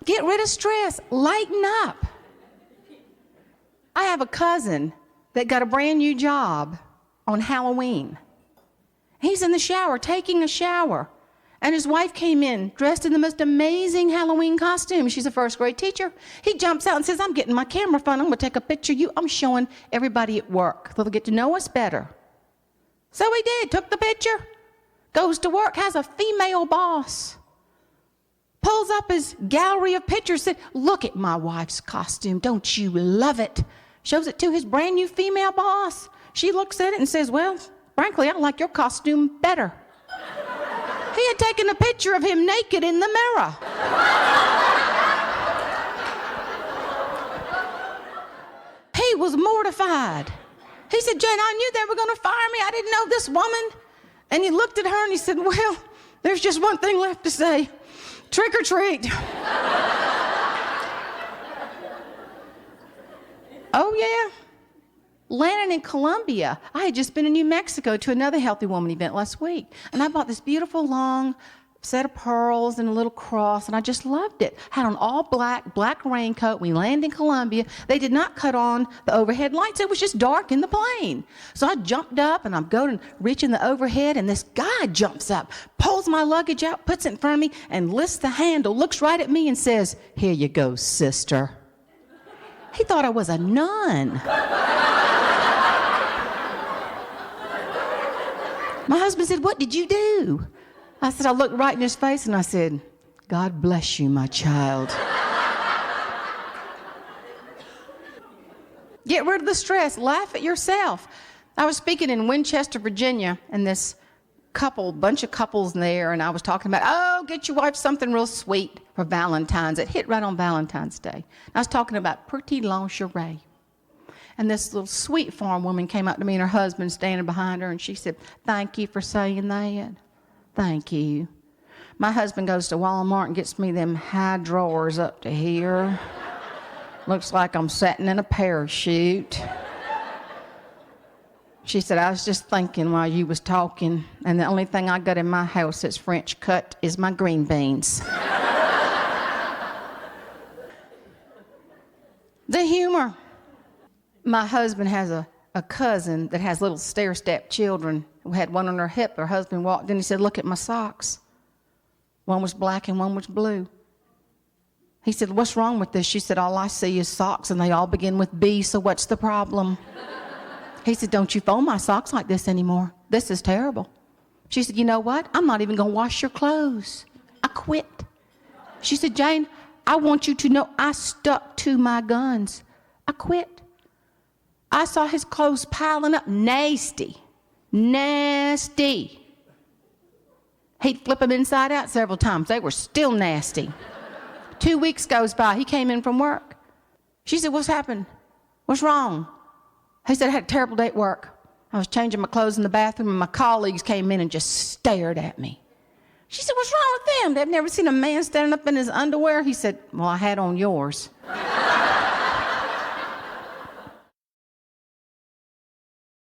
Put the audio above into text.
Get rid of stress. Lighten up. I have a cousin that got a brand new job on Halloween. He's in the shower, taking a shower. And his wife came in dressed in the most amazing Halloween costume. She's a first grade teacher. He jumps out and says, I'm getting my camera phone. I'm going to take a picture of you. I'm showing everybody at work so they'll get to know us better. So he did, took the picture, goes to work, has a female boss. Pulls up his gallery of pictures, said, look at my wife's costume. Don't you love it? Shows it to his brand new female boss. She looks at it and says, well, frankly, I like your costume better. He had taken a picture of him naked in the mirror. He was mortified. He said, Jane, I knew they were going to fire me. I didn't know this woman. And he looked at her and he said, well, there's just one thing left to say. Trick or treat. Oh, yeah. Landing in Colombia. I had just been in New Mexico to another Healthy Woman event last week. And I bought this beautiful long set of pearls and a little cross, and I just loved it. Had on all black raincoat. We landed in Colombia. They did not cut on the overhead lights. It was just dark in the plane. So I jumped up, and I'm going to reach in the overhead, and this guy jumps up, pulls my luggage out, puts it in front of me, and lifts the handle, looks right at me, and says, here you go, sister. He thought I was a nun. My husband said, what did you do? I said, I looked right in his face and I said, God bless you, my child. Get rid of the stress. Laugh at yourself. I was speaking in Winchester, Virginia, and this bunch of couples there, and I was talking about, oh, get your wife something real sweet for Valentine's. It hit right on Valentine's Day. I was talking about pretty lingerie. And this little sweet farm woman came up to me and her husband standing behind her, and she said, thank you for saying that. Thank you. My husband goes to Walmart and gets me them high drawers up to here. Looks like I'm sitting in a parachute. She said, I was just thinking while you was talking, and the only thing I got in my house that's French cut is my green beans. The humor. My husband has a cousin that has little stair-step children who had one on her hip. Her husband walked in and he said, look at my socks. One was black and one was blue. He said, what's wrong with this? She said, all I see is socks and they all begin with B, so what's the problem? He said, don't you fold my socks like this anymore. This is terrible. She said, you know what? I'm not even going to wash your clothes. I quit. She said, Jane, I want you to know I stuck to my guns. I quit. I saw his clothes piling up. Nasty. Nasty. He'd flip them inside out several times. They were still nasty. 2 weeks goes by. He came in from work. She said, what's happened? What's wrong? He said, I had a terrible day at work. I was changing my clothes in the bathroom, and my colleagues came in and just stared at me. She said, what's wrong with them? They've never seen a man standing up in his underwear. He said, well, I had on yours.